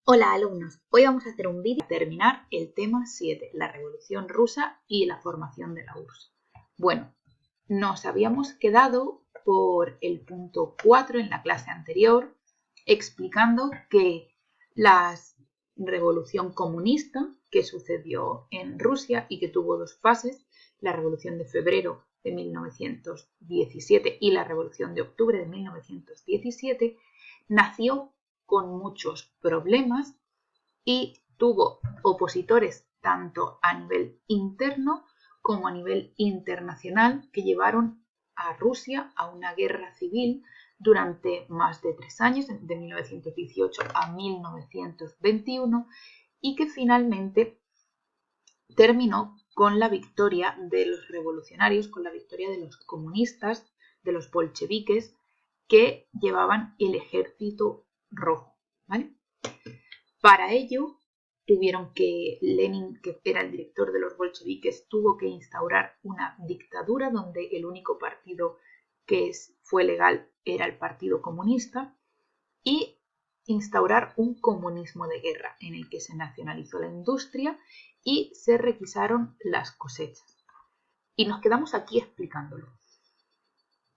Hola alumnos, hoy vamos a hacer un vídeo para terminar el tema 7, la Revolución Rusa y la formación de la URSS. Bueno, nos habíamos quedado por el punto 4 en la clase anterior, explicando que la revolución comunista que sucedió en Rusia y que tuvo dos fases, la Revolución de Febrero de 1917 y la Revolución de Octubre de 1917, nació con muchos problemas y tuvo opositores tanto a nivel interno como a nivel internacional que llevaron a Rusia a una guerra civil durante más de 3 años, de 1918 a 1921, y que finalmente terminó con la victoria de los revolucionarios, con la victoria de los comunistas, de los bolcheviques, que llevaban el ejército rojo, ¿vale? Para ello tuvieron que Lenin, que era el director de los bolcheviques, tuvo que instaurar una dictadura donde el único partido que fue legal era el Partido Comunista y instaurar un comunismo de guerra en el que se nacionalizó la industria y se requisaron las cosechas. Y nos quedamos aquí explicándolo.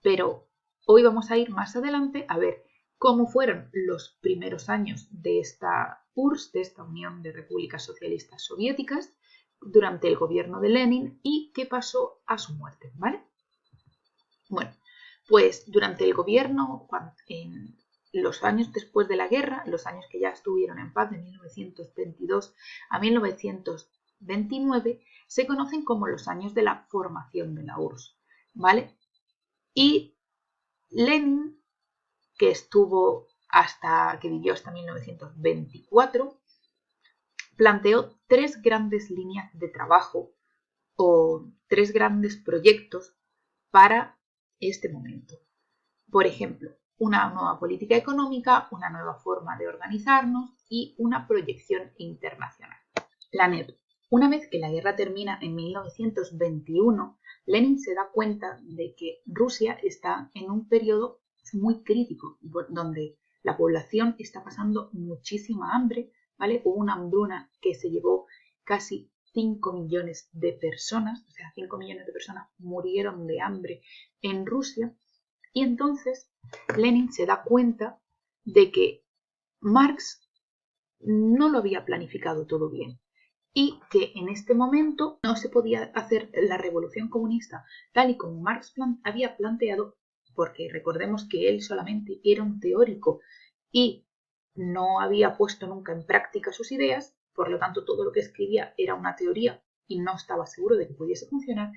Pero hoy vamos a ir más adelante a ver cómo fueron los primeros años de esta URSS, de esta Unión de Repúblicas Socialistas Soviéticas, durante el gobierno de Lenin y qué pasó a su muerte, ¿vale? Bueno, pues durante el gobierno, en los años después de la guerra, los años que ya estuvieron en paz, de 1922 a 1929, se conocen como los años de la formación de la URSS, ¿vale? Y Lenin, que vivió hasta 1924, planteó tres grandes líneas de trabajo o tres grandes proyectos para este momento. Por ejemplo, una nueva política económica, una nueva forma de organizarnos y una proyección internacional. La NEP. Una vez que la guerra termina en 1921, Lenin se da cuenta de que Rusia está en un periodo muy crítico, donde la población está pasando muchísima hambre, ¿vale? Hubo una hambruna que se llevó casi 5 millones de personas, o sea, 5 millones de personas murieron de hambre en Rusia, y entonces Lenin se da cuenta de que Marx no lo había planificado todo bien y que en este momento no se podía hacer la revolución comunista tal y como Marx había planteado, porque recordemos que él solamente era un teórico y no había puesto nunca en práctica sus ideas, por lo tanto todo lo que escribía era una teoría y no estaba seguro de que pudiese funcionar,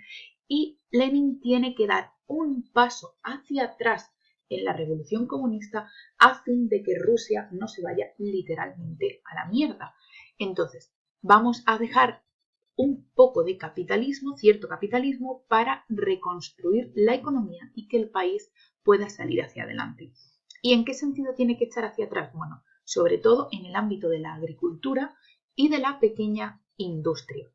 y Lenin tiene que dar un paso hacia atrás en la revolución comunista a fin de que Rusia no se vaya literalmente a la mierda. Entonces, vamos a dejar un poco de capitalismo, cierto capitalismo, para reconstruir la economía y que el país pueda salir hacia adelante. ¿Y en qué sentido tiene que echar hacia atrás? Bueno, sobre todo en el ámbito de la agricultura y de la pequeña industria.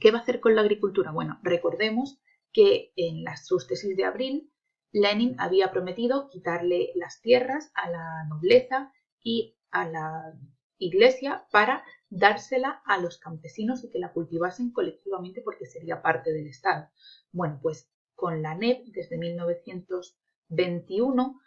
¿Qué va a hacer con la agricultura? Bueno, recordemos que en sus tesis de abril, Lenin había prometido quitarle las tierras a la nobleza y a la iglesia para dársela a los campesinos y que la cultivasen colectivamente porque sería parte del Estado. Bueno, pues con la NEP desde 1921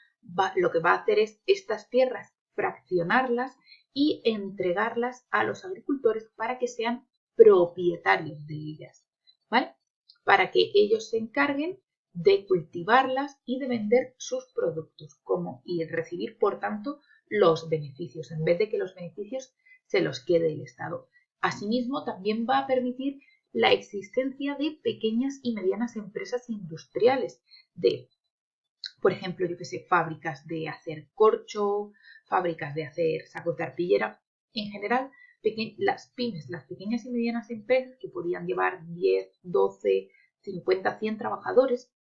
lo que va a hacer es estas tierras fraccionarlas y entregarlas a los agricultores para que sean propietarios de ellas, ¿vale? Para que ellos se encarguen de cultivarlas y de vender sus productos y recibir, por tanto, los beneficios, en vez de que los beneficios se los quede el Estado. Asimismo, también va a permitir la existencia de pequeñas y medianas empresas industriales, por ejemplo, fábricas de hacer corcho, fábricas de hacer sacos de arpillera, en general, las pymes, las pequeñas y medianas empresas que podían llevar 10, 12, 50, 100 trabajadores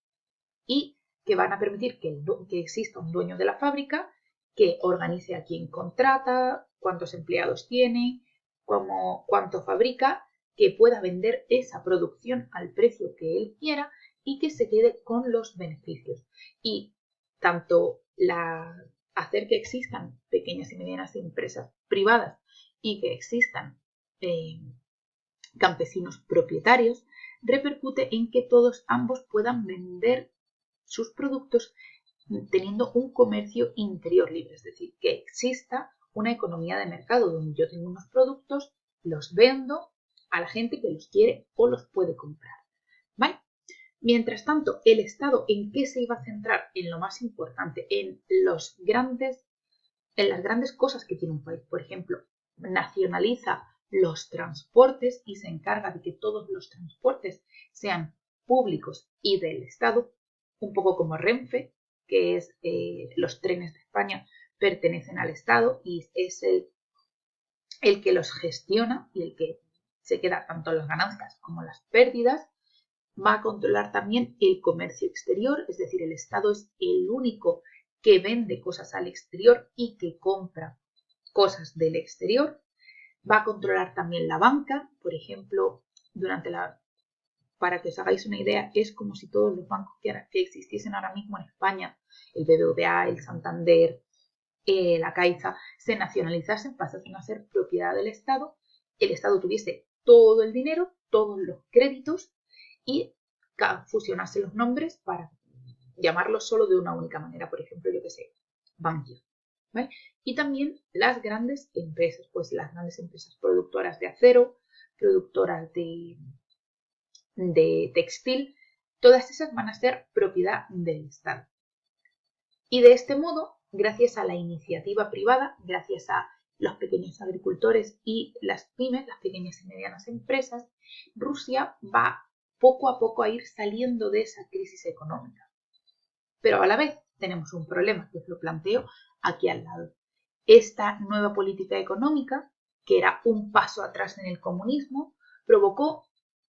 y que van a permitir que exista un dueño de la fábrica que organice a quién contrata, cuántos empleados tiene, cuánto fabrica, que pueda vender esa producción al precio que él quiera y que se quede con los beneficios. Y tanto hacer que existan pequeñas y medianas empresas privadas y que existan campesinos propietarios, repercute en que todos ambos puedan vender sus productos teniendo un comercio interior libre, es decir, que exista una economía de mercado donde yo tengo unos productos, los vendo a la gente que los quiere o los puede comprar, ¿vale? Mientras tanto, el Estado, ¿en qué se iba a centrar? En lo más importante, en las grandes cosas que tiene un país. Por ejemplo, nacionaliza los transportes y se encarga de que todos los transportes sean públicos y del Estado, un poco como Renfe, que es los trenes de España pertenecen al Estado y es el que los gestiona y el que se queda tanto las ganancias como las pérdidas. Va a controlar también el comercio exterior, es decir, el Estado es el único que vende cosas al exterior y que compra cosas del exterior. Va a controlar también la banca, por ejemplo, para que os hagáis una idea, es como si todos los bancos que existiesen ahora mismo en España, el BBVA, el Santander, la Caixa, se nacionalizasen, pasasen a ser propiedad del Estado, el Estado tuviese todo el dinero, todos los créditos y fusionase los nombres para llamarlos solo de una única manera, por ejemplo, yo que sé, Bankia, ¿vale? Y también las grandes empresas, pues las grandes empresas productoras de acero, productoras de textil, todas esas van a ser propiedad del Estado. Y de este modo, gracias a la iniciativa privada, gracias a los pequeños agricultores y las pymes, las pequeñas y medianas empresas, Rusia va poco a poco a ir saliendo de esa crisis económica. Pero a la vez tenemos un problema, que os lo planteo aquí al lado. Esta nueva política económica, que era un paso atrás en el comunismo, provocó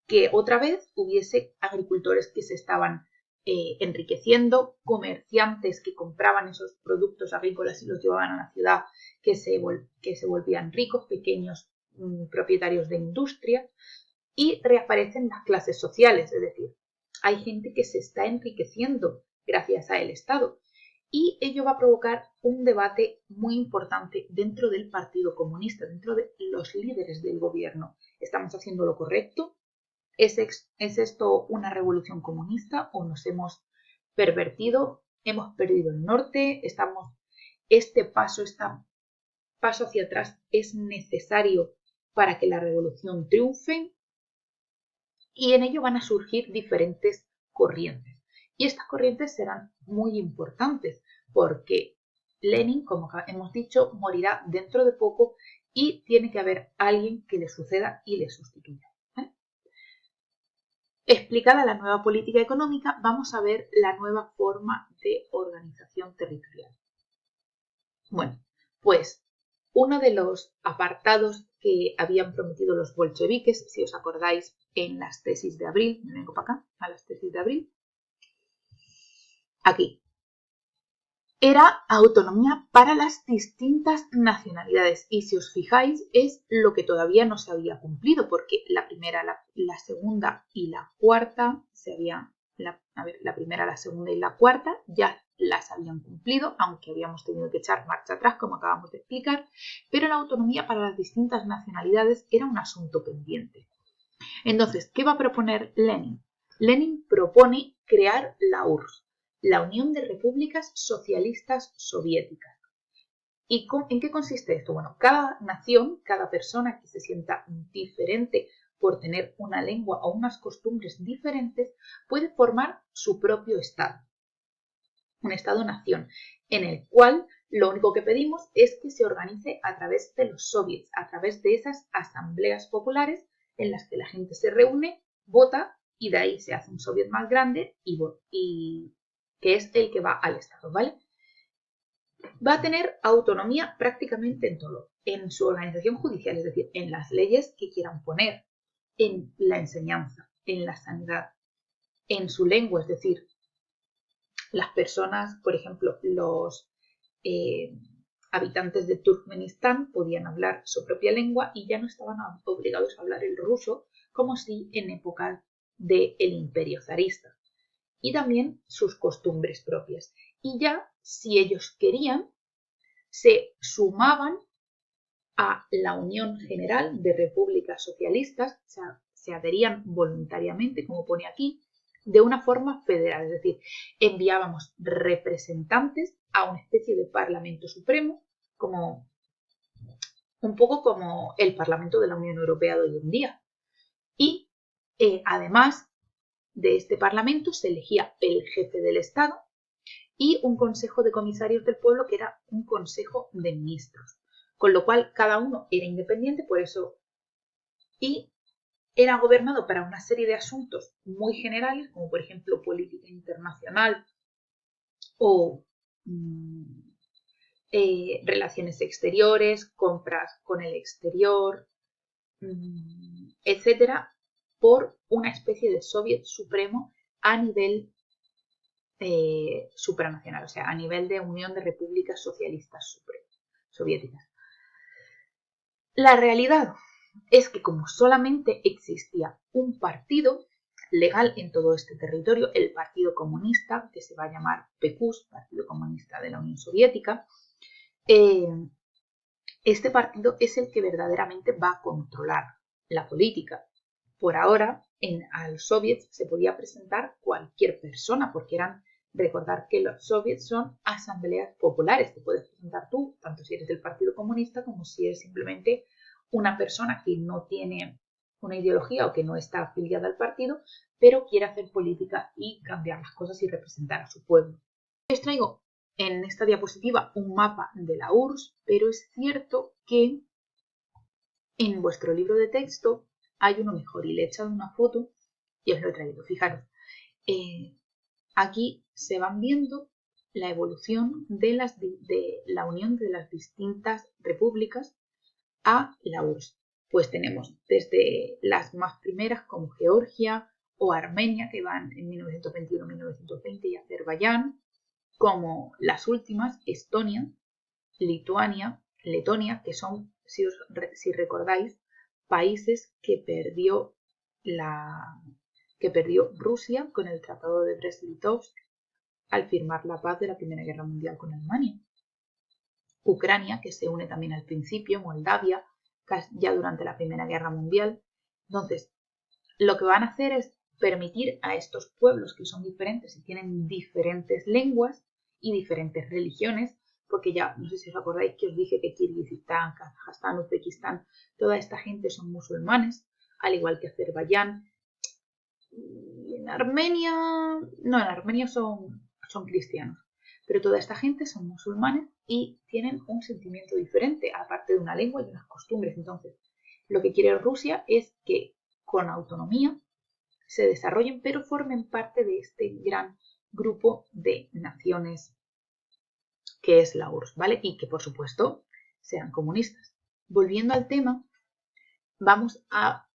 que otra vez hubiese agricultores que se estaban enriqueciendo, comerciantes que compraban esos productos agrícolas y los llevaban a la ciudad, que se volvían ricos, pequeños propietarios de industria, y reaparecen las clases sociales, es decir, hay gente que se está enriqueciendo gracias al Estado. Y ello va a provocar un debate muy importante dentro del Partido Comunista, dentro de los líderes del gobierno. ¿Estamos haciendo lo correcto? ¿Es esto una revolución comunista o nos hemos pervertido? ¿Hemos perdido el norte? Este paso hacia atrás es necesario para que la revolución triunfe? Y en ello van a surgir diferentes corrientes. Y estas corrientes serán muy importantes porque Lenin, como hemos dicho, morirá dentro de poco y tiene que haber alguien que le suceda y le sustituya. Explicada la nueva política económica, vamos a ver la nueva forma de organización territorial. Bueno, pues uno de los apartados que habían prometido los bolcheviques, si os acordáis, en las tesis de abril, me vengo para acá, a las tesis de abril, aquí, era autonomía para las distintas nacionalidades. Y si os fijáis, es lo que todavía no se había cumplido, porque la primera, la segunda y la cuarta la primera, la segunda y la cuarta ya las habían cumplido, aunque habíamos tenido que echar marcha atrás, como acabamos de explicar, pero la autonomía para las distintas nacionalidades era un asunto pendiente. Entonces, ¿qué va a proponer Lenin? Lenin propone crear la URSS, la Unión de Repúblicas Socialistas Soviéticas. ¿Y en qué consiste esto? Bueno, cada nación, cada persona que se sienta diferente por tener una lengua o unas costumbres diferentes, puede formar su propio Estado. Un Estado-nación, en el cual lo único que pedimos es que se organice a través de los soviets, a través de esas asambleas populares en las que la gente se reúne, vota y de ahí se hace un soviet más grande y que es el que va al Estado, ¿vale? Va a tener autonomía prácticamente en todo, en su organización judicial, es decir, en las leyes que quieran poner, en la enseñanza, en la sanidad, en su lengua, es decir, las personas, por ejemplo, los habitantes de Turkmenistán podían hablar su propia lengua y ya no estaban obligados a hablar el ruso como si en épocas del imperio zarista. Y también sus costumbres propias. Y ya, si ellos querían, se sumaban a la Unión General de Repúblicas Socialistas, o sea, se adherían voluntariamente, como pone aquí, de una forma federal, es decir, enviábamos representantes a una especie de Parlamento Supremo, como un poco como el Parlamento de la Unión Europea de hoy en día. Y además de este Parlamento se elegía el jefe del Estado y un Consejo de Comisarios del Pueblo, que era un Consejo de Ministros, con lo cual cada uno era independiente, por eso, y era gobernado para una serie de asuntos muy generales, como por ejemplo política internacional o relaciones exteriores, compras con el exterior, etcétera, por una especie de soviet supremo a nivel supranacional, o sea, a nivel de Unión de Repúblicas Socialistas Soviéticas. La realidad es que como solamente existía un partido legal en todo este territorio, el Partido Comunista, que se va a llamar PQS, Partido Comunista de la Unión Soviética, este partido es el que verdaderamente va a controlar la política. Por ahora, a los soviets se podía presentar cualquier persona, porque recordar que los soviets son asambleas populares, te puedes presentar tú, tanto si eres del Partido Comunista como si eres simplemente una persona que no tiene una ideología o que no está afiliada al partido, pero quiere hacer política y cambiar las cosas y representar a su pueblo. Les traigo en esta diapositiva un mapa de la URSS, pero es cierto que en vuestro libro de texto hay uno mejor y le he echado una foto y os lo he traído. Fijaros, aquí se van viendo la evolución de la unión de las distintas repúblicas a la URSS. Pues tenemos desde las más primeras como Georgia o Armenia, que van en 1921-1920, y Azerbaiyán, como las últimas, Estonia, Lituania, Letonia, que son, si recordáis, países que perdió Rusia con el Tratado de Brest-Litovsk al firmar la paz de la Primera Guerra Mundial con Alemania. Ucrania, que se une también al principio, Moldavia, ya durante la Primera Guerra Mundial. Entonces, lo que van a hacer es permitir a estos pueblos que son diferentes y tienen diferentes lenguas y diferentes religiones, porque ya no sé si os acordáis que os dije que Kirguistán, Kazajstán, Uzbekistán, toda esta gente son musulmanes, al igual que Azerbaiyán. Y en Armenia son cristianos, pero toda esta gente son musulmanes y tienen un sentimiento diferente, aparte de una lengua y unas costumbres. Entonces, lo que quiere Rusia es que con autonomía se desarrollen, pero formen parte de este gran grupo de naciones que es la URSS, ¿vale? Y que, por supuesto, sean comunistas. Volviendo al tema, vamos a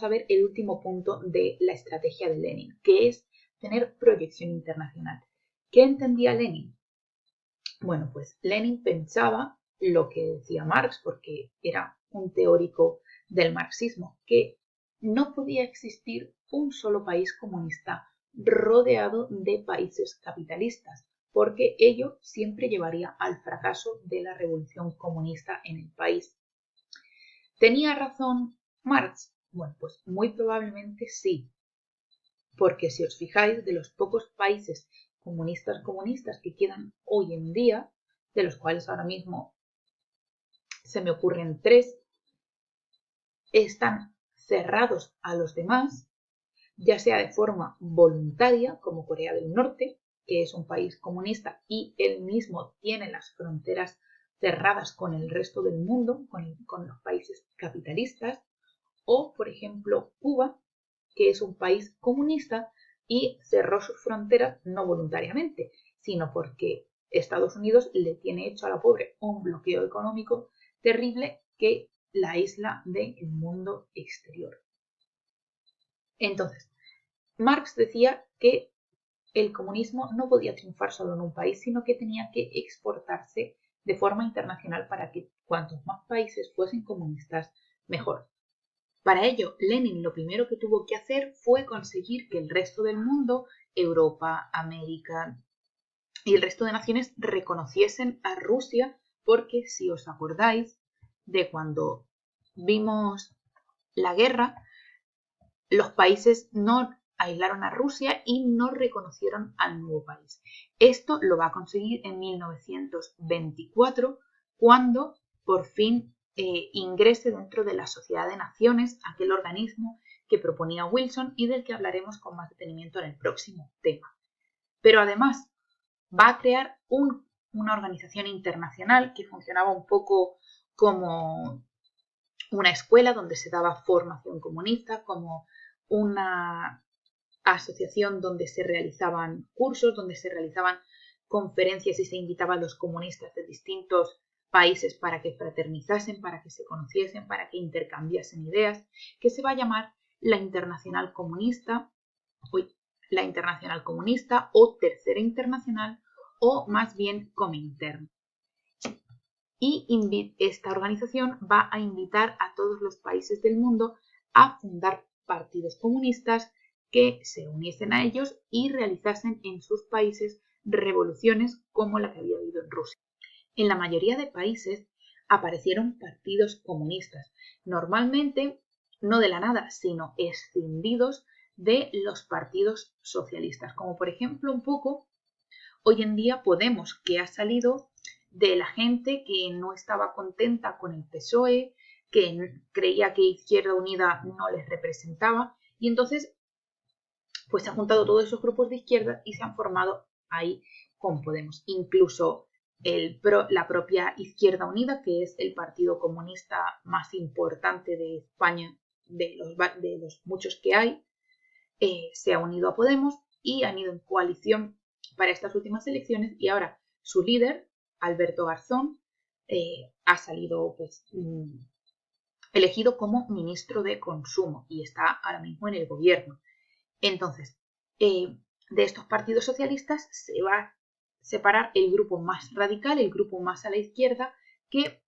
ver el último punto de la estrategia de Lenin, que es tener proyección internacional. ¿Qué entendía Lenin? Bueno, pues Lenin pensaba lo que decía Marx, porque era un teórico del marxismo, que no podía existir un solo país comunista rodeado de países capitalistas, porque ello siempre llevaría al fracaso de la revolución comunista en el país. ¿Tenía razón Marx? Bueno, pues muy probablemente sí, porque si os fijáis, de los pocos países comunistas que quedan hoy en día, de los cuales ahora mismo se me ocurren 3, están cerrados a los demás, ya sea de forma voluntaria, como Corea del Norte, que es un país comunista y él mismo tiene las fronteras cerradas con el resto del mundo, con los países capitalistas, o, por ejemplo, Cuba, que es un país comunista y cerró sus fronteras no voluntariamente, sino porque Estados Unidos le tiene hecho a la pobre un bloqueo económico terrible que la aísla del mundo exterior. Entonces, Marx decía que el comunismo no podía triunfar solo en un país, sino que tenía que exportarse de forma internacional para que cuantos más países fuesen comunistas, mejor. Para ello, Lenin lo primero que tuvo que hacer fue conseguir que el resto del mundo, Europa, América, y el resto de naciones reconociesen a Rusia, porque si os acordáis de cuando vimos la guerra, los países no aislaron a Rusia y no reconocieron al nuevo país. Esto lo va a conseguir en 1924, cuando por fin ingrese dentro de la Sociedad de Naciones, aquel organismo que proponía Wilson y del que hablaremos con más detenimiento en el próximo tema. Pero además va a crear una organización internacional que funcionaba un poco como una escuela donde se daba formación comunista, como una asociación donde se realizaban cursos, donde se realizaban conferencias y se invitaban a los comunistas de distintos países para que fraternizasen, para que se conociesen, para que intercambiasen ideas, que se va a llamar la Internacional Comunista, o Tercera Internacional, o más bien Comintern. Y esta organización va a invitar a todos los países del mundo a fundar partidos comunistas que se uniesen a ellos y realizasen en sus países revoluciones como la que había habido en Rusia. En la mayoría de países aparecieron partidos comunistas, normalmente no de la nada, sino escindidos de los partidos socialistas, como por ejemplo un poco hoy en día Podemos, que ha salido de la gente que no estaba contenta con el PSOE, que creía que Izquierda Unida no les representaba, y entonces pues se han juntado todos esos grupos de izquierda y se han formado ahí con Podemos. Incluso la propia Izquierda Unida, que es el partido comunista más importante de España, de los muchos que hay, se ha unido a Podemos y han ido en coalición para estas últimas elecciones, y ahora su líder, Alberto Garzón, ha salido pues, elegido como ministro de Consumo y está ahora mismo en el gobierno. Entonces, de estos partidos socialistas se va a separar el grupo más radical, el grupo más a la izquierda, que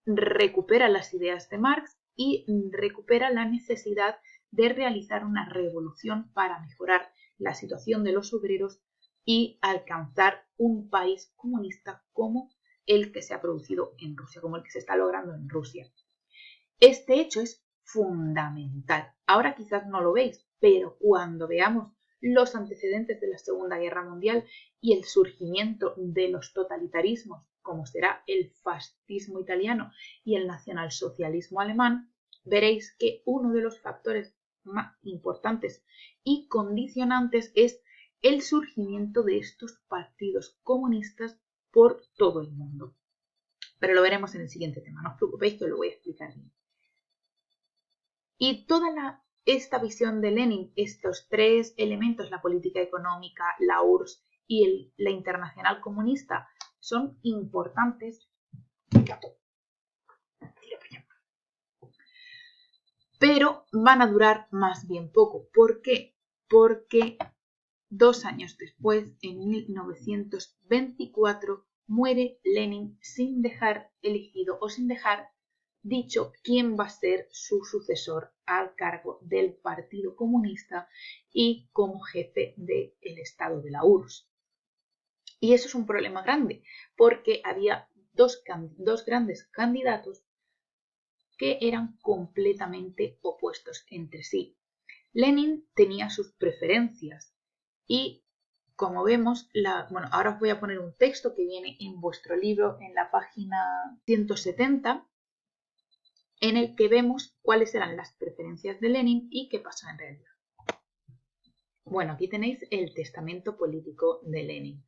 recupera las ideas de Marx y recupera la necesidad de realizar una revolución para mejorar la situación de los obreros y alcanzar un país comunista como el que se ha producido en Rusia, como el que se está logrando en Rusia. Este hecho es fundamental. Ahora quizás no lo veis, pero cuando veamos los antecedentes de la Segunda Guerra Mundial y el surgimiento de los totalitarismos, como será el fascismo italiano y el nacionalsocialismo alemán, veréis que uno de los factores más importantes y condicionantes es el surgimiento de estos partidos comunistas por todo el mundo. Pero lo veremos en el siguiente tema, no os preocupéis que os lo voy a explicar bien. Y toda esta visión de Lenin, estos tres elementos, la política económica, la URSS y la internacional comunista, son importantes, pero van a durar más bien poco. ¿Por qué? Porque 2 años después, en 1924, muere Lenin sin dejar elegido o sin dejar dicho quién va a ser su sucesor al cargo del Partido Comunista y como jefe del Estado de la URSS. Y eso es un problema grande, porque había dos grandes candidatos que eran completamente opuestos entre sí. Lenin tenía sus preferencias y, como vemos, ahora os voy a poner un texto que viene en vuestro libro en la página 170, en el que vemos cuáles eran las preferencias de Lenin y qué pasó en realidad. Bueno, aquí tenéis el testamento político de Lenin.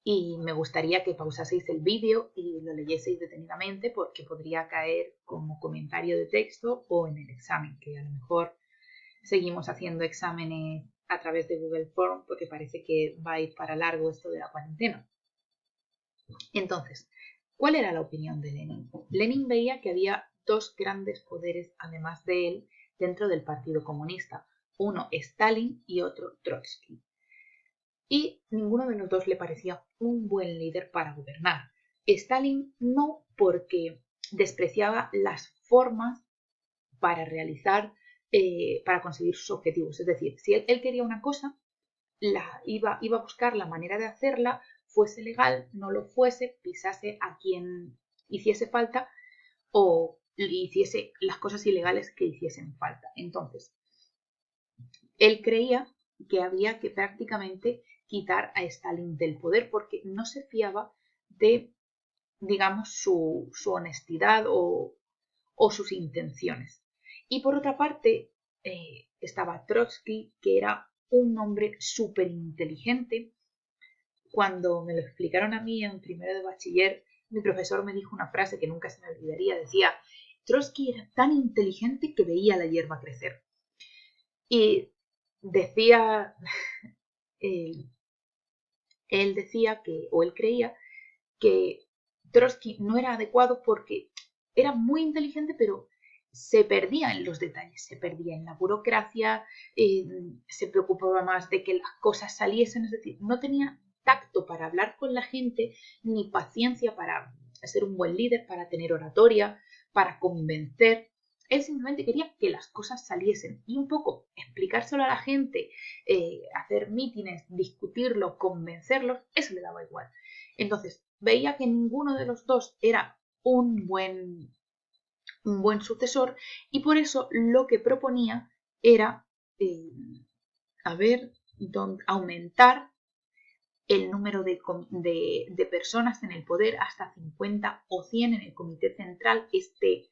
Y me gustaría que pausaseis el vídeo y lo leyeseis detenidamente, porque podría caer como comentario de texto o en el examen, que a lo mejor seguimos haciendo exámenes a través de Google Form porque parece que va a ir para largo esto de la cuarentena. Entonces, ¿cuál era la opinión de Lenin? Lenin veía que había dos grandes poderes, además de él, dentro del Partido Comunista. Uno Stalin y otro Trotsky. Y ninguno de los dos le parecía un buen líder para gobernar. Stalin no, porque despreciaba las formas para realizar, para conseguir sus objetivos. Es decir, si él quería una cosa, iba a buscar la manera de hacerla fuese legal, no lo fuese, pisase a quien hiciese falta o hiciese las cosas ilegales que hiciesen falta. Entonces, él creía que había que prácticamente quitar a Stalin del poder porque no se fiaba de, digamos, su honestidad o sus intenciones. Y por otra parte, estaba Trotsky, que era un hombre súper inteligente. Cuando me lo explicaron a mí en primero de bachiller, mi profesor me dijo una frase que nunca se me olvidaría. Decía, Trotsky era tan inteligente que veía la hierba crecer. Y decía, él decía que, o él creía que Trotsky no era adecuado porque era muy inteligente, pero se perdía en los detalles, se perdía en la burocracia, se preocupaba más de que las cosas saliesen, es decir, no tenía tacto para hablar con la gente, ni paciencia para ser un buen líder, para tener oratoria, para convencer. Él simplemente quería que las cosas saliesen y un poco explicárselo a la gente, hacer mítines, discutirlo, convencerlos, eso le daba igual. Entonces, veía que ninguno de los dos era un buen sucesor y por eso lo que proponía era aumentar el número de personas en el poder hasta 50 o 100 en el comité central, este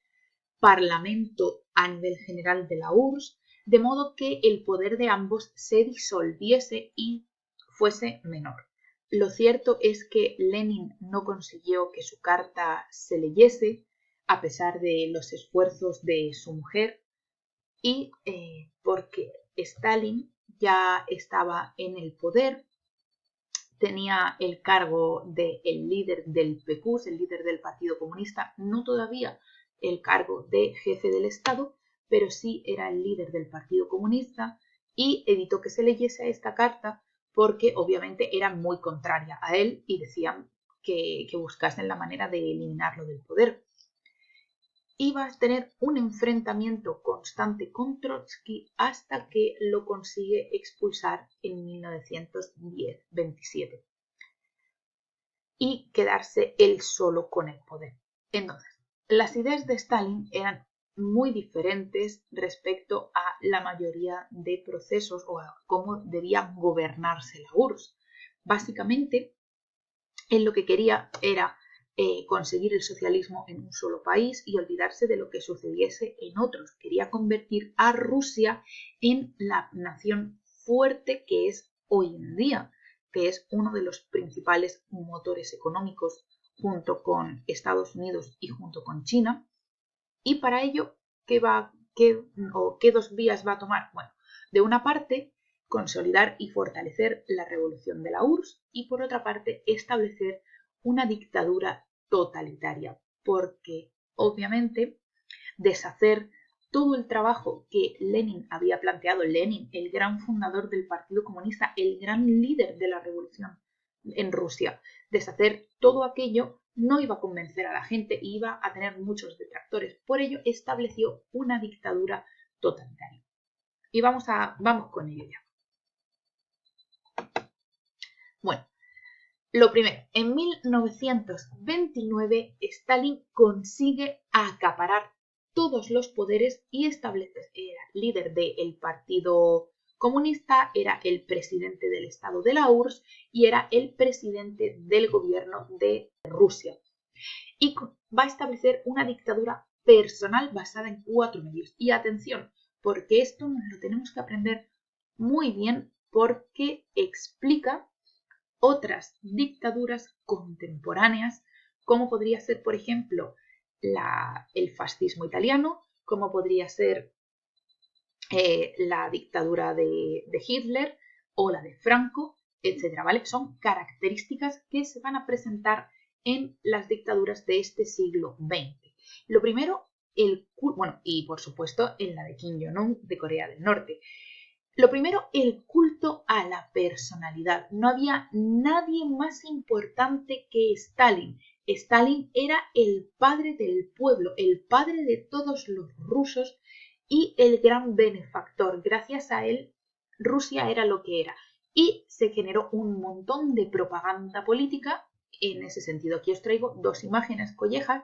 parlamento a nivel general de la URSS, de modo que el poder de ambos se disolviese y fuese menor. Lo cierto es que Lenin no consiguió que su carta se leyese, a pesar de los esfuerzos de su mujer, y porque Stalin ya estaba en el poder, tenía el cargo de el líder del PQS, el líder del Partido Comunista, no todavía el cargo de jefe del Estado, pero sí era el líder del Partido Comunista y evitó que se leyese esta carta porque obviamente era muy contraria a él y decían que buscasen la manera de eliminarlo del poder. Iba a tener un enfrentamiento constante con Trotsky hasta que lo consigue expulsar en 1927 y quedarse él solo con el poder. Entonces, las ideas de Stalin eran muy diferentes respecto a la mayoría de procesos o a cómo debía gobernarse la URSS. Básicamente, él lo que quería era conseguir el socialismo en un solo país y olvidarse de lo que sucediese en otros. Quería convertir a Rusia en la nación fuerte que es hoy en día, que es uno de los principales motores económicos junto con Estados Unidos y junto con China. Y para ello, ¿qué dos vías va a tomar? Bueno, de una parte, consolidar y fortalecer la revolución de la URSS y por otra parte, establecer una dictadura totalitaria, porque obviamente deshacer todo el trabajo que Lenin había planteado, Lenin, el gran fundador del Partido Comunista, el gran líder de la revolución en Rusia, deshacer todo aquello no iba a convencer a la gente y iba a tener muchos detractores. Por ello estableció una dictadura totalitaria. Y vamos con ello ya. Bueno, lo primero, en 1929 Stalin consigue acaparar todos los poderes y establece, era líder del Partido Comunista, era el presidente del Estado de la URSS y era el presidente del gobierno de Rusia. Y va a establecer una dictadura personal basada en 4 medios. Y atención, porque esto nos lo tenemos que aprender muy bien porque explica otras dictaduras contemporáneas, como podría ser, por ejemplo, el fascismo italiano, como podría ser la dictadura de Hitler o la de Franco, etc. ¿Vale? Son características que se van a presentar en las dictaduras de este siglo XX. Lo primero, y por supuesto en la de Kim Jong-un de Corea del Norte. Lo primero, el culto a la personalidad. No había nadie más importante que Stalin. Stalin era el padre del pueblo, el padre de todos los rusos y el gran benefactor. Gracias a él, Rusia era lo que era. y se generó un montón de propaganda política en ese sentido. Aquí os traigo dos imágenes collejas,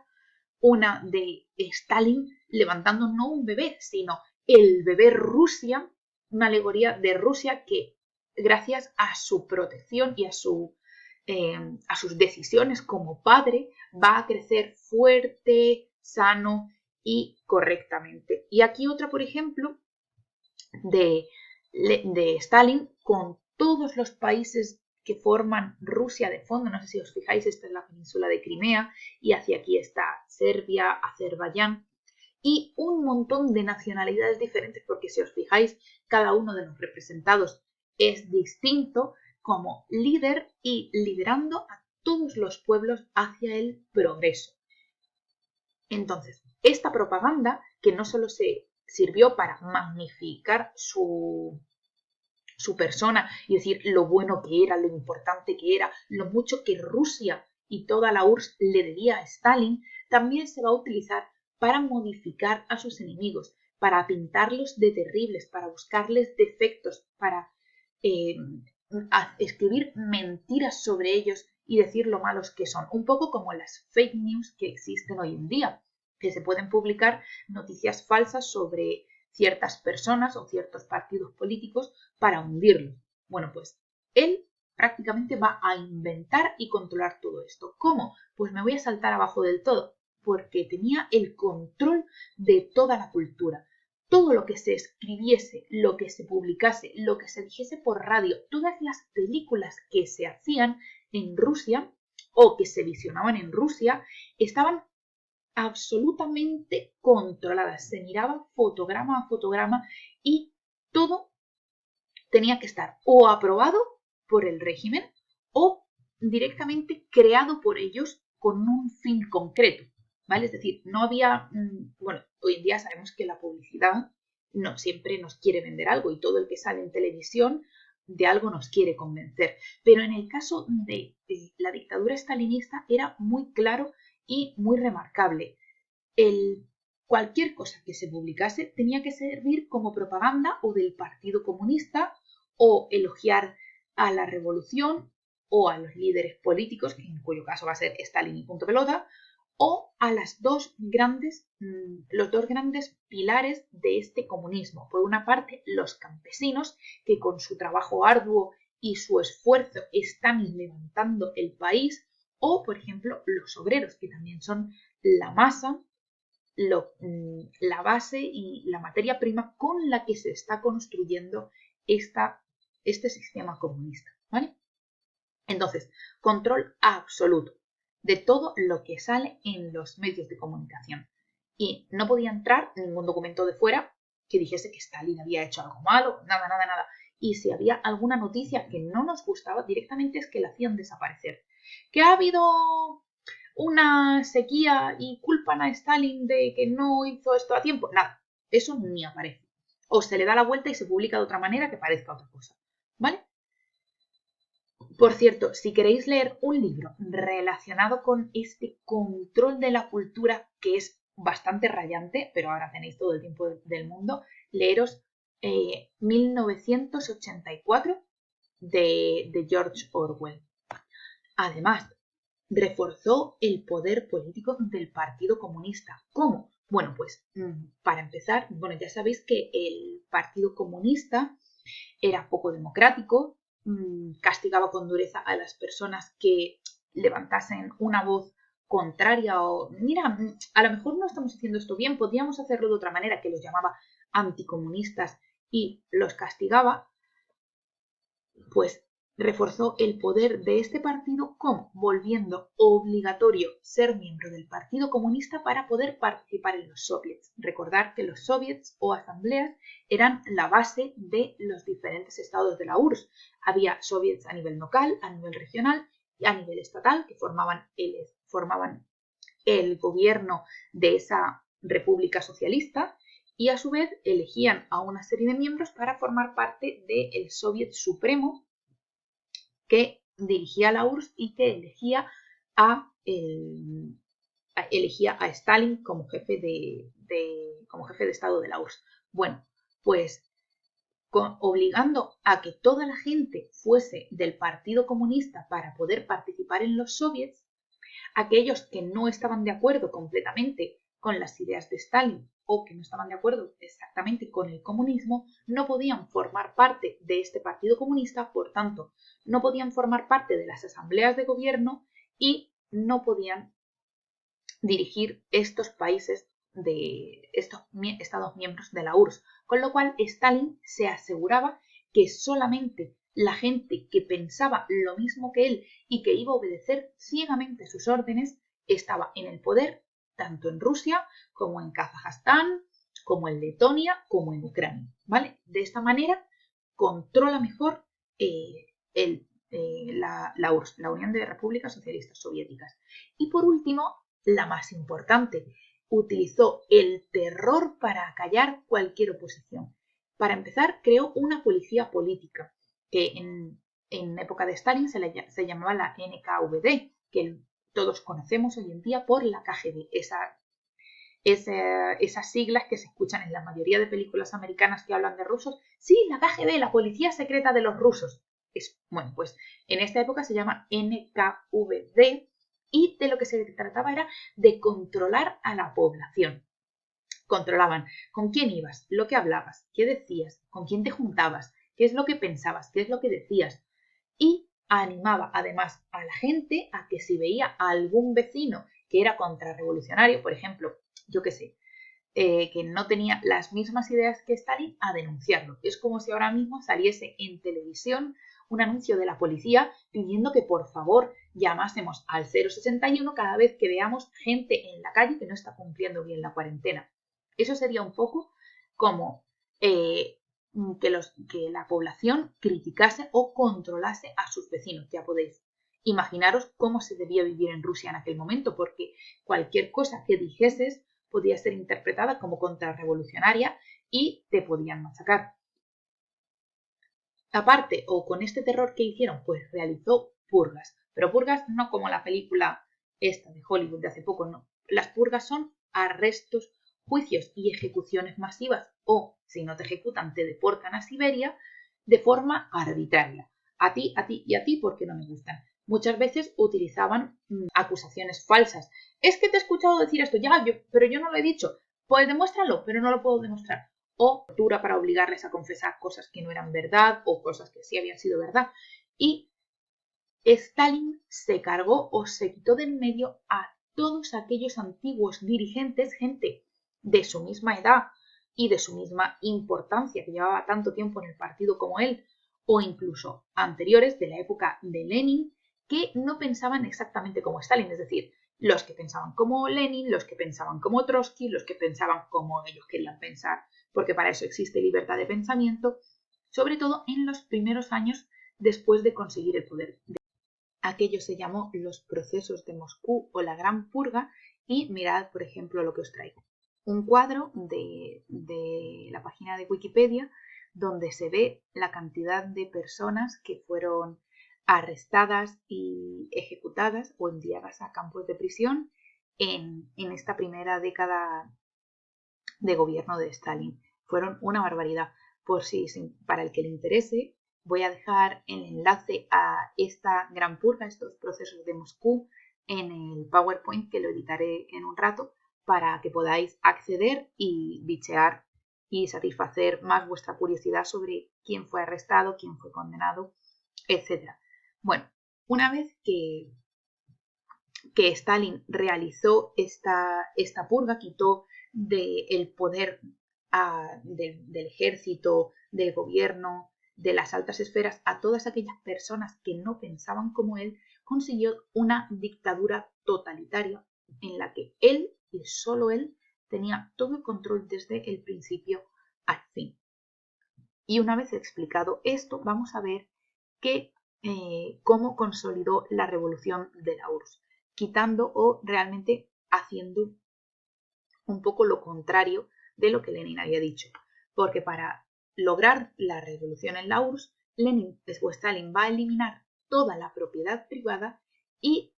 una de Stalin levantando no un bebé, sino el bebé Rusia, una alegoría de Rusia que gracias a su protección y a sus decisiones como padre va a crecer fuerte, sano y correctamente. Y aquí otra, por ejemplo, de Stalin con todos los países que forman Rusia de fondo. No sé si os fijáis, esta es la península de Crimea y hacia aquí está Serbia, Azerbaiyán y un montón de nacionalidades diferentes, porque si os fijáis, cada uno de los representados es distinto como líder y liderando a todos los pueblos hacia el progreso. Entonces, esta propaganda, que no solo se sirvió para magnificar su persona y decir lo bueno que era, lo importante que era, lo mucho que Rusia y toda la URSS le debía a Stalin, también se va a utilizar para modificar a sus enemigos, para pintarlos de terribles, para buscarles defectos, para escribir mentiras sobre ellos y decir lo malos que son. Un poco como las fake news que existen hoy en día, que se pueden publicar noticias falsas sobre ciertas personas o ciertos partidos políticos para hundirlos. Bueno, pues él prácticamente va a inventar y controlar todo esto. ¿Cómo? Pues me voy a saltar abajo del todo, porque tenía el control de toda la cultura. Todo lo que se escribiese, lo que se publicase, lo que se dijese por radio, todas las películas que se hacían en Rusia o que se visionaban en Rusia, estaban absolutamente controladas. Se miraba fotograma a fotograma y todo tenía que estar o aprobado por el régimen o directamente creado por ellos con un fin concreto, ¿vale? Es decir, no había, bueno, hoy en día sabemos que la publicidad no siempre nos quiere vender algo y todo el que sale en televisión de algo nos quiere convencer, pero en el caso de la dictadura stalinista era muy claro y muy remarcable. Cualquier cosa que se publicase tenía que servir como propaganda o del Partido Comunista o elogiar a la revolución o a los líderes políticos, en cuyo caso va a ser Stalin y punto pelota, o a los dos grandes pilares de este comunismo. Por una parte, los campesinos, que con su trabajo arduo y su esfuerzo están levantando el país, o, por ejemplo, los obreros, que también son la masa, la base y la materia prima con la que se está construyendo este sistema comunista, ¿vale? Entonces, control absoluto de todo lo que sale en los medios de comunicación. Y no podía entrar ningún documento de fuera que dijese que Stalin había hecho algo malo, nada, nada, nada. Y si había alguna noticia que no nos gustaba, directamente es que la hacían desaparecer. ¿Que ha habido una sequía y culpan a Stalin de que no hizo esto a tiempo? Nada, eso ni aparece. O se le da la vuelta y se publica de otra manera que parezca otra cosa, ¿vale? Por cierto, si queréis leer un libro relacionado con este control de la cultura, que es bastante rayante, pero ahora tenéis todo el tiempo del mundo, leeros 1984 de George Orwell. Además, reforzó el poder político del Partido Comunista. ¿Cómo? Bueno, pues para empezar, bueno, ya sabéis que el Partido Comunista era poco democrático, castigaba con dureza a las personas que levantasen una voz contraria o, mira, a lo mejor no estamos haciendo esto bien, podríamos hacerlo de otra manera, que los llamaba anticomunistas y los castigaba. Pues reforzó el poder de este partido como volviendo obligatorio ser miembro del Partido Comunista para poder participar en los soviets. Recordar que los soviets o asambleas eran la base de los diferentes estados de la URSS. Había soviets a nivel local, a nivel regional y a nivel estatal que formaban el gobierno de esa república socialista y a su vez elegían a una serie de miembros para formar parte del Soviet Supremo que dirigía la URSS y que elegía a Stalin como jefe de Estado de la URSS. Bueno, pues obligando a que toda la gente fuese del Partido Comunista para poder participar en los soviets. Aquellos que no estaban de acuerdo completamente con las ideas de Stalin o que no estaban de acuerdo exactamente con el comunismo no podían formar parte de este Partido Comunista, por tanto, no podían formar parte de las asambleas de gobierno y no podían dirigir estos países de estos estados miembros de la URSS, con lo cual Stalin se aseguraba que solamente la gente que pensaba lo mismo que él y que iba a obedecer ciegamente sus órdenes estaba en el poder, tanto en Rusia como en Kazajstán, como en Letonia, como en Ucrania, ¿vale? De esta manera controla mejor la URSS, la Unión de Repúblicas Socialistas Soviéticas. Y por último, la más importante, utilizó el terror para acallar cualquier oposición. Para empezar, creó una policía política, que en época de Stalin se llamaba la NKVD, que todos conocemos hoy en día por la KGB, esas siglas que se escuchan en la mayoría de películas americanas que hablan de rusos. Sí, la KGB, la policía secreta de los rusos. Bueno, pues en esta época se llama NKVD y de lo que se trataba era de controlar a la población. Controlaban con quién ibas, lo que hablabas, qué decías, con quién te juntabas, qué es lo que pensabas, qué es lo que decías. Y animaba además a la gente a que si veía a algún vecino que era contrarrevolucionario, por ejemplo, yo qué sé, que no tenía las mismas ideas que Stalin, a denunciarlo. Es como si ahora mismo saliese en televisión un anuncio de la policía pidiendo que por favor llamásemos al 061 cada vez que veamos gente en la calle que no está cumpliendo bien la cuarentena. Eso sería un poco como que la población criticase o controlase a sus vecinos. Ya podéis imaginaros cómo se debía vivir en Rusia en aquel momento, porque cualquier cosa que dijeses podía ser interpretada como contrarrevolucionaria y te podían machacar. Aparte, o con este terror que hicieron, pues realizó purgas. Pero purgas no como la película esta de Hollywood de hace poco, no. Las purgas son arrestos, juicios y ejecuciones masivas, o si no te ejecutan, te deportan a Siberia de forma arbitraria. A ti y a ti porque no me gustan. Muchas veces utilizaban acusaciones falsas. Es que te he escuchado decir esto, ya, pero yo no lo he dicho. Pues demuéstralo, pero no lo puedo demostrar. O tortura para obligarles a confesar cosas que no eran verdad o cosas que sí habían sido verdad. Y Stalin se cargó o se quitó del medio a todos aquellos antiguos dirigentes, gente de su misma edad y de su misma importancia, que llevaba tanto tiempo en el partido como él, o incluso anteriores de la época de Lenin, que no pensaban exactamente como Stalin, es decir, los que pensaban como Lenin, los que pensaban como Trotsky, los que pensaban como ellos querían pensar, porque para eso existe libertad de pensamiento, sobre todo en los primeros años después de conseguir el poder. Aquello se llamó los procesos de Moscú o la Gran Purga y mirad, por ejemplo, lo que os traigo. Un cuadro de la página de Wikipedia donde se ve la cantidad de personas que fueron arrestadas y ejecutadas o enviadas a campos de prisión en esta primera década de gobierno de Stalin. Fueron una barbaridad. Por si para el que le interese, voy a dejar el enlace a esta gran purga, estos procesos de Moscú, en el PowerPoint que lo editaré en un rato para que podáis acceder y bichear y satisfacer más vuestra curiosidad sobre quién fue arrestado, quién fue condenado, etc. Bueno, una vez que Stalin realizó esta purga, quitó del poder del ejército, del gobierno, de las altas esferas a todas aquellas personas que no pensaban como él, consiguió una dictadura totalitaria en la que él y solo él tenía todo el control desde el principio al fin. Y una vez explicado esto, vamos a ver cómo consolidó la revolución de la URSS, quitando o realmente haciendo un poco lo contrario de lo que Lenin había dicho. Porque para lograr la revolución en la URSS, Stalin va a eliminar toda la propiedad privada y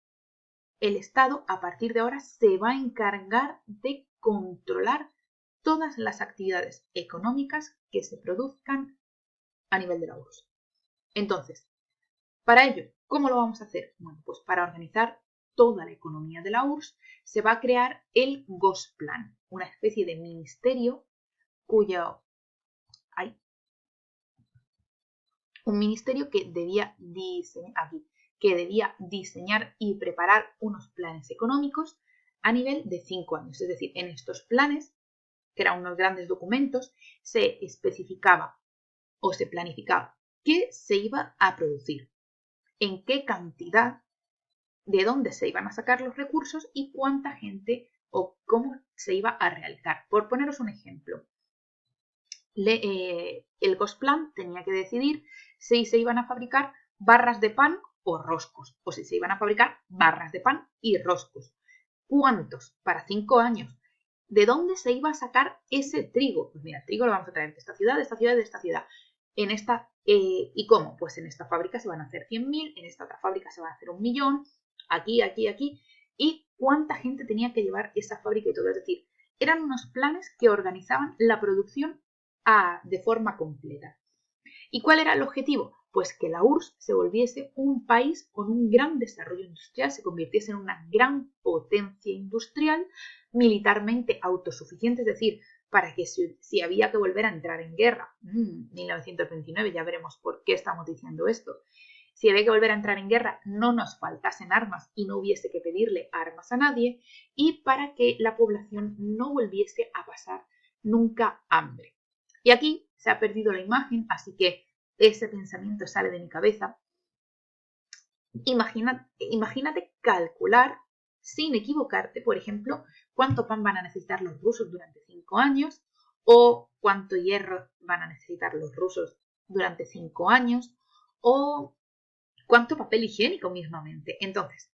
el Estado a partir de ahora se va a encargar de controlar todas las actividades económicas que se produzcan a nivel de la URSS. Entonces, para ello, ¿cómo lo vamos a hacer? Bueno, pues para organizar toda la economía de la URSS se va a crear el Gosplan, una especie de ministerio cuyo hay un ministerio que debía diseñar y preparar unos planes económicos a nivel de 5 años. Es decir, en estos planes, que eran unos grandes documentos, se especificaba o se planificaba qué se iba a producir, en qué cantidad, de dónde se iban a sacar los recursos y cuánta gente o cómo se iba a realizar. Por poneros un ejemplo, el Gosplan tenía que decidir si se iban a fabricar barras de pan o roscos, o si se iban a fabricar barras de pan y roscos. ¿Cuántos? Para 5 años. ¿De dónde se iba a sacar ese trigo? Pues mira, el trigo lo vamos a traer de esta ciudad, de esta ciudad, de esta ciudad. ¿Y cómo? Pues en esta fábrica se van a hacer 100.000, en esta otra fábrica se van a hacer 1.000.000, aquí, aquí, aquí. ¿Y cuánta gente tenía que llevar esa fábrica y todo? Es decir, eran unos planes que organizaban la producción de forma completa. ¿Y cuál era el objetivo? Pues que la URSS se volviese un país con un gran desarrollo industrial, se convirtiese en una gran potencia industrial, militarmente autosuficiente, es decir, para que si había que volver a entrar en guerra, 1929, ya veremos por qué estamos diciendo esto, si había que volver a entrar en guerra no nos faltasen armas y no hubiese que pedirle armas a nadie, y para que la población no volviese a pasar nunca hambre. Y aquí se ha perdido la imagen, así que ese pensamiento sale de mi cabeza. Imagínate calcular, sin equivocarte, por ejemplo, cuánto pan van a necesitar los rusos durante 5 años, o cuánto hierro van a necesitar los rusos durante 5 años, o cuánto papel higiénico mismamente. Entonces,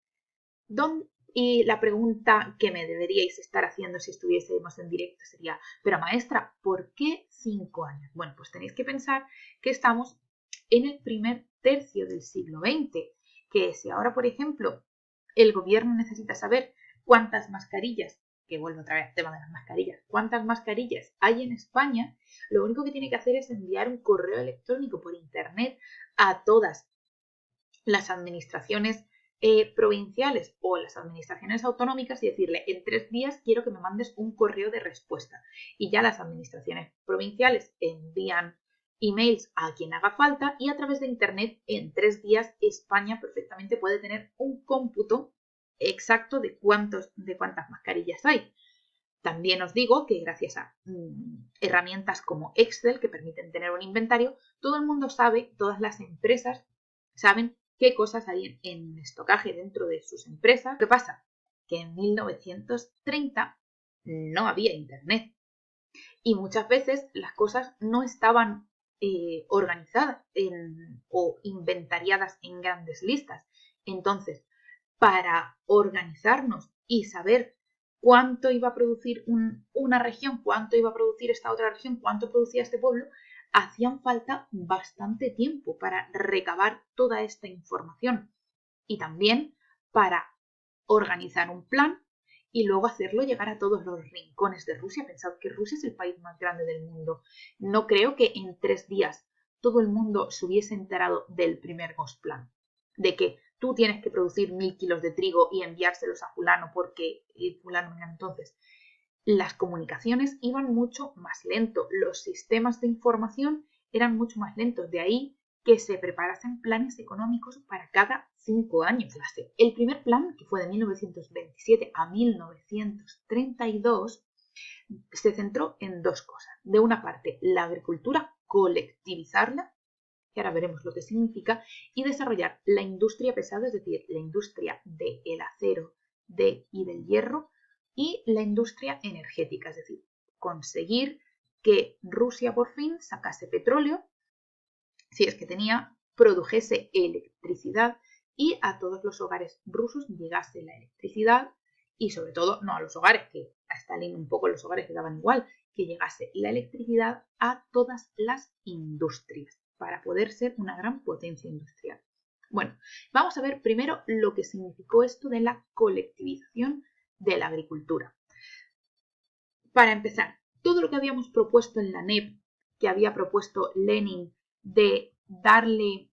y la pregunta que me deberíais estar haciendo si estuviésemos en directo sería, pero maestra, ¿por qué 5 años? Bueno, pues tenéis que pensar que estamos en el primer tercio del siglo XX, que si ahora, por ejemplo, el gobierno necesita saber cuántas mascarillas, que vuelvo otra vez al tema de las mascarillas, cuántas mascarillas hay en España, lo único que tiene que hacer es enviar un correo electrónico por internet a todas las administraciones provinciales o las administraciones autonómicas y decirle, en 3 días quiero que me mandes un correo de respuesta. Y ya las administraciones provinciales envían emails a quien haga falta y a través de internet en 3 días España perfectamente puede tener un cómputo exacto de cuántas mascarillas hay. También os digo que gracias a herramientas como Excel que permiten tener un inventario, todo el mundo sabe, todas las empresas saben qué cosas hay en estocaje dentro de sus empresas. ¿Qué pasa? Que en 1930 no había internet y muchas veces las cosas no estaban organizadas o inventariadas en grandes listas. Entonces, para organizarnos y saber cuánto iba a producir una región, cuánto iba a producir esta otra región, cuánto producía este pueblo, hacían falta bastante tiempo para recabar toda esta información y también para organizar un plan y luego hacerlo llegar a todos los rincones de Rusia. Pensad que Rusia es el país más grande del mundo. No creo que en 3 días todo el mundo se hubiese enterado del primer Gosplan, de que tú tienes que producir 1.000 kilos de trigo y enviárselos a fulano porque fulano era entonces. Las comunicaciones iban mucho más lento, los sistemas de información eran mucho más lentos, de ahí que se preparasen planes económicos para cada 5 años. El primer plan, que fue de 1927 a 1932, se centró en 2 cosas. De una parte, la agricultura, colectivizarla, que ahora veremos lo que significa, y desarrollar la industria pesada, es decir, la industria del acero y del hierro, y la industria energética, es decir, conseguir que Rusia por fin sacase petróleo, si es que tenía, produjese electricidad y a todos los hogares rusos llegase la electricidad y sobre todo, no a los hogares, que a Stalin un poco los hogares le daban igual, que llegase la electricidad a todas las industrias para poder ser una gran potencia industrial. Bueno, vamos a ver primero lo que significó esto de la colectivización de la agricultura. Para empezar, todo lo que habíamos propuesto en la NEP, que había propuesto Lenin de darle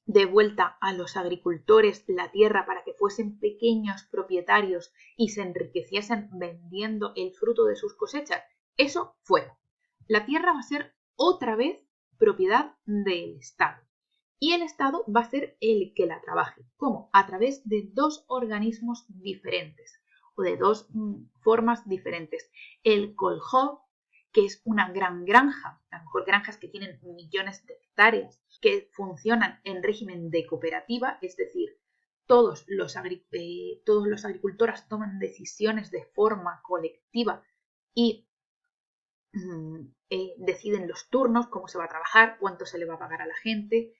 de vuelta a los agricultores la tierra para que fuesen pequeños propietarios y se enriqueciesen vendiendo el fruto de sus cosechas, eso fuera. La tierra va a ser otra vez propiedad del Estado. Y el Estado va a ser el que la trabaje. ¿Cómo? A través de dos organismos diferentes o de dos formas diferentes. El Kollhof, que es una gran granja, a lo mejor granjas que tienen millones de hectáreas, que funcionan en régimen de cooperativa, es decir, todos los agricultores toman decisiones de forma colectiva y deciden los turnos, cómo se va a trabajar, cuánto se le va a pagar a la gente,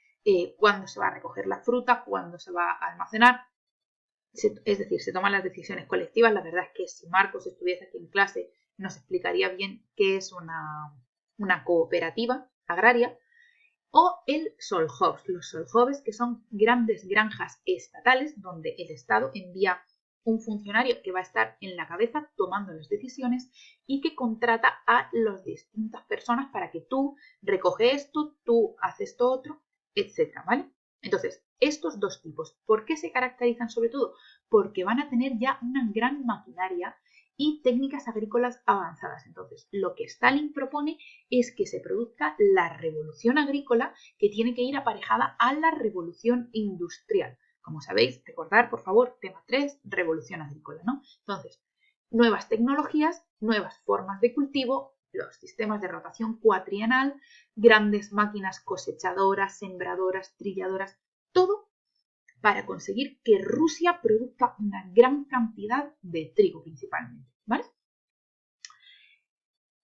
cuándo se va a recoger la fruta, cuándo se va a almacenar. Es decir, se toman las decisiones colectivas. La verdad es que si Marcos estuviese aquí en clase nos explicaría bien qué es una cooperativa agraria. O el Solhof, los Solhofes, que son grandes granjas estatales donde el Estado envía un funcionario que va a estar en la cabeza tomando las decisiones y que contrata a las distintas personas para que tú recoges esto, tú haces esto otro, etcétera, ¿vale? Entonces, estos dos tipos, ¿por qué se caracterizan sobre todo? Porque van a tener ya una gran maquinaria y técnicas agrícolas avanzadas. Entonces, lo que Stalin propone es que se produzca la revolución agrícola que tiene que ir aparejada a la revolución industrial. Como sabéis, recordar, por favor, tema 3, revolución agrícola, ¿no? Entonces, nuevas tecnologías, nuevas formas de cultivo, los sistemas de rotación cuatrienal, grandes máquinas cosechadoras, sembradoras, trilladoras, todo para conseguir que Rusia produzca una gran cantidad de trigo principalmente, ¿vale?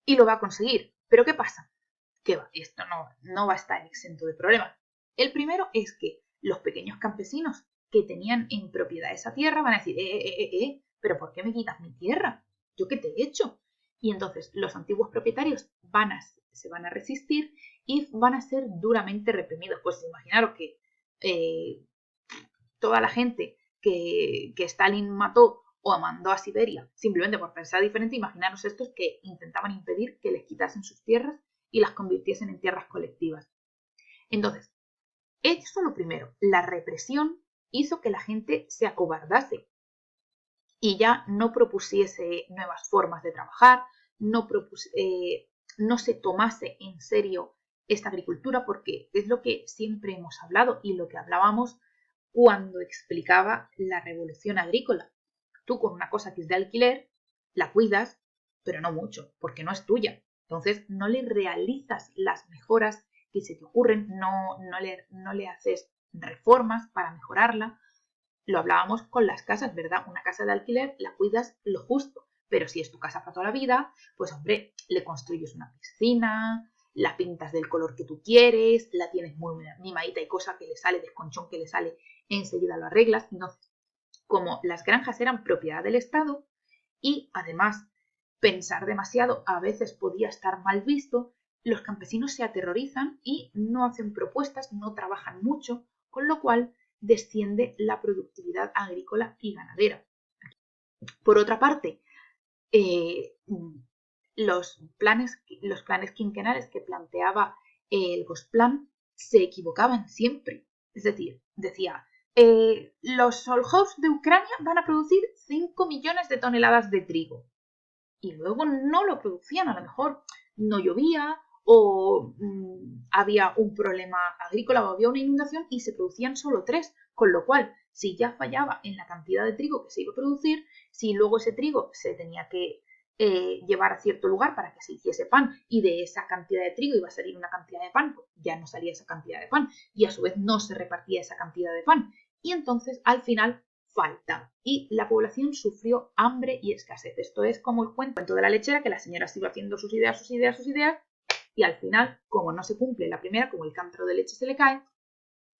Y lo va a conseguir. ¿Pero qué pasa? Que esto no va a estar exento de problemas. El primero es que los pequeños campesinos que tenían en propiedad esa tierra van a decir, ¿pero por qué me quitas mi tierra? ¿Yo qué te he hecho? Y entonces los antiguos propietarios se van a resistir y van a ser duramente reprimidos. Pues imaginaros que toda la gente que Stalin mató o mandó a Siberia simplemente por pensar diferente, imaginaros estos que intentaban impedir que les quitasen sus tierras y las convirtiesen en tierras colectivas. Entonces, esto lo primero, la represión hizo que la gente se acobardase y ya no propusiese nuevas formas de trabajar, no se tomase en serio esta agricultura, porque es lo que siempre hemos hablado y lo que hablábamos cuando explicaba la revolución agrícola. Tú con una cosa que es de alquiler, la cuidas, pero no mucho, porque no es tuya. Entonces no le realizas las mejoras que se te ocurren, no le haces reformas para mejorarla. Lo hablábamos con las casas, ¿verdad? Una casa de alquiler la cuidas lo justo, pero si es tu casa para toda la vida, pues hombre, le construyes una piscina, la pintas del color que tú quieres, la tienes muy mimadita y cosa que le sale, desconchón que le sale, enseguida lo arreglas. Entonces, como las granjas eran propiedad del Estado y además pensar demasiado a veces podía estar mal visto, los campesinos se aterrorizan y no hacen propuestas, no trabajan mucho, con lo cual desciende la productividad agrícola y ganadera. Por otra parte, los planes quinquenales que planteaba el Gosplan se equivocaban siempre. Es decir, decía, los Solhofs de Ucrania van a producir 5 millones de toneladas de trigo. Y luego no lo producían, a lo mejor no llovía o había un problema agrícola o había una inundación y se producían solo 3, con lo cual si ya fallaba en la cantidad de trigo que se iba a producir, si luego ese trigo se tenía que llevar a cierto lugar para que se hiciese pan y de esa cantidad de trigo iba a salir una cantidad de pan, pues ya no salía esa cantidad de pan y a su vez no se repartía esa cantidad de pan. Y entonces al final falta y la población sufrió hambre y escasez. Esto es como el cuento de la lechera, que la señora se iba haciendo sus ideas y al final, como no se cumple la primera, como el cántaro de leche se le cae,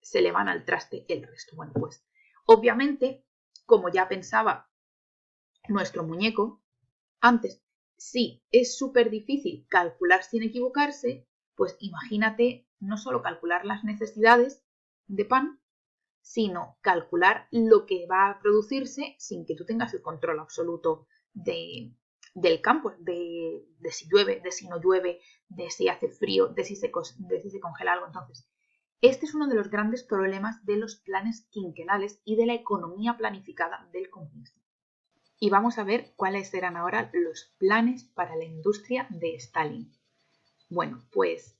se le van al traste el resto. Bueno, pues obviamente, como ya pensaba nuestro muñeco antes, si es súper difícil calcular sin equivocarse, pues imagínate no solo calcular las necesidades de pan, sino calcular lo que va a producirse sin que tú tengas el control absoluto de del campo, de si llueve, de si no llueve, de si hace frío, de si se congela algo. Entonces, este es uno de los grandes problemas de los planes quinquenales y de la economía planificada del comunismo. Y vamos a ver cuáles eran ahora los planes para la industria de Stalin. Bueno, pues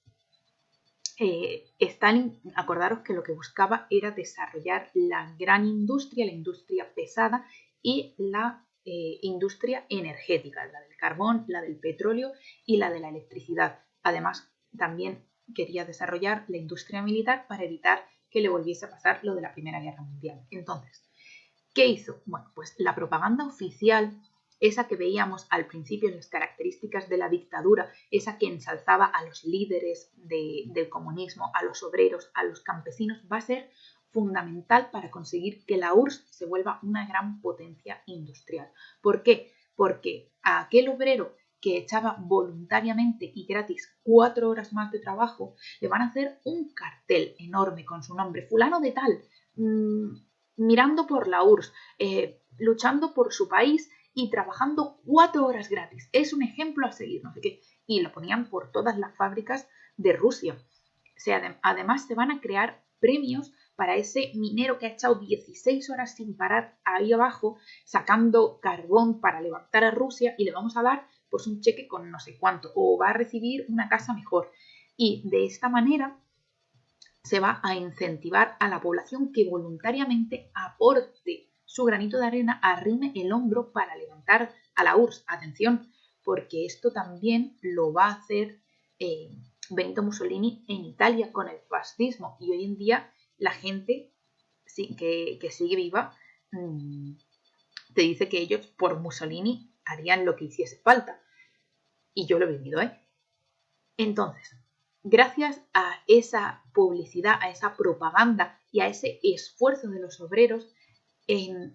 Stalin, acordaros que lo que buscaba era desarrollar la gran industria, la industria pesada y la industria energética, la del carbón, la del petróleo y la de la electricidad. Además, también quería desarrollar la industria militar para evitar que le volviese a pasar lo de la Primera Guerra Mundial. Entonces, ¿qué hizo? Bueno, pues la propaganda oficial, esa que veíamos al principio en las características de la dictadura, esa que ensalzaba a los líderes del comunismo, a los obreros, a los campesinos, va a ser fundamental para conseguir que la URSS se vuelva una gran potencia industrial. ¿Por qué? Porque a aquel obrero que echaba voluntariamente y gratis 4 horas más de trabajo, le van a hacer un cartel enorme con su nombre, fulano de tal, mirando por la URSS, luchando por su país y trabajando 4 horas gratis. Es un ejemplo a seguir, no sé qué. Y lo ponían por todas las fábricas de Rusia. Además, se van a crear premios para ese minero que ha echado 16 horas sin parar ahí abajo, sacando carbón para levantar a Rusia, y le vamos a dar pues un cheque con no sé cuánto, o va a recibir una casa mejor. Y de esta manera se va a incentivar a la población que voluntariamente aporte su granito de arena, arrime el hombro para levantar a la URSS. Atención, porque esto también lo va a hacer Benito Mussolini en Italia con el fascismo, y hoy en día la gente que sigue viva te dice que ellos por Mussolini harían lo que hiciese falta, y yo lo he vivido, Entonces, gracias a esa publicidad, a esa propaganda y a ese esfuerzo de los obreros, en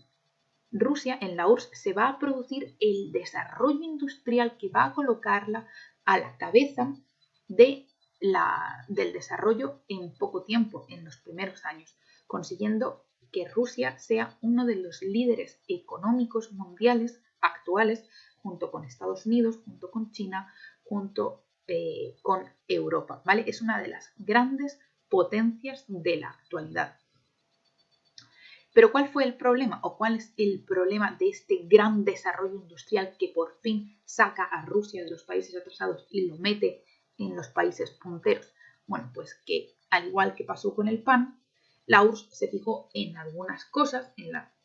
Rusia, en la URSS, se va a producir el desarrollo industrial que va a colocarla a la cabeza del desarrollo en poco tiempo, en los primeros años, consiguiendo que Rusia sea uno de los líderes económicos mundiales actuales, junto con Estados Unidos, junto con China, junto con Europa, ¿vale? Es una de las grandes potencias de la actualidad. Pero ¿cuál fue el problema o cuál es el problema de este gran desarrollo industrial que por fin saca a Rusia de los países atrasados y lo mete en los países punteros? Bueno, pues que al igual que pasó con el pan, la URSS se fijó en algunas cosas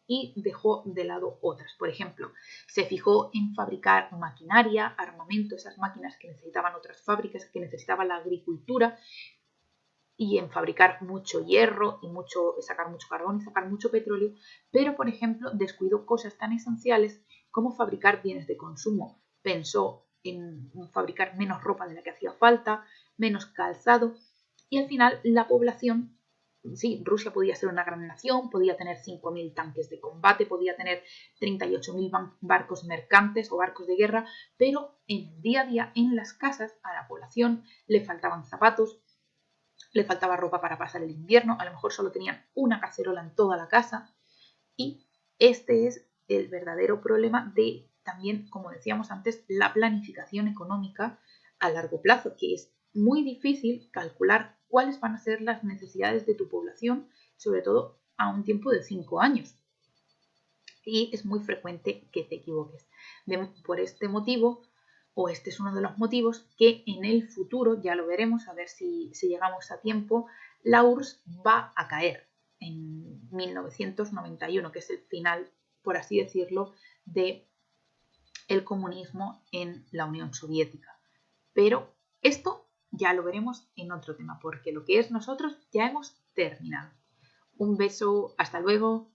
y dejó de lado otras. Por ejemplo, se fijó en fabricar maquinaria, armamento, esas máquinas que necesitaban otras fábricas, que necesitaba la agricultura, y en fabricar mucho hierro y sacar mucho carbón y sacar mucho petróleo, pero por ejemplo descuidó cosas tan esenciales como fabricar bienes de consumo. Pensó en fabricar menos ropa de la que hacía falta, menos calzado, y al final la población, sí, Rusia podía ser una gran nación, podía tener 5.000 tanques de combate, podía tener 38.000 barcos mercantes o barcos de guerra, pero en el día a día, en las casas, a la población le faltaban zapatos, le faltaba ropa para pasar el invierno, a lo mejor solo tenían una cacerola en toda la casa, y este es el verdadero problema de también, como decíamos antes, la planificación económica a largo plazo, que es muy difícil calcular cuáles van a ser las necesidades de tu población, sobre todo a un tiempo de 5 años. Y es muy frecuente que te equivoques. Por este motivo, o este es uno de los motivos, que en el futuro, ya lo veremos, a ver si llegamos a tiempo, la URSS va a caer en 1991, que es el final, por así decirlo, del comunismo en la Unión Soviética. Pero esto ya lo veremos en otro tema, porque lo que es nosotros ya hemos terminado. Un beso, hasta luego.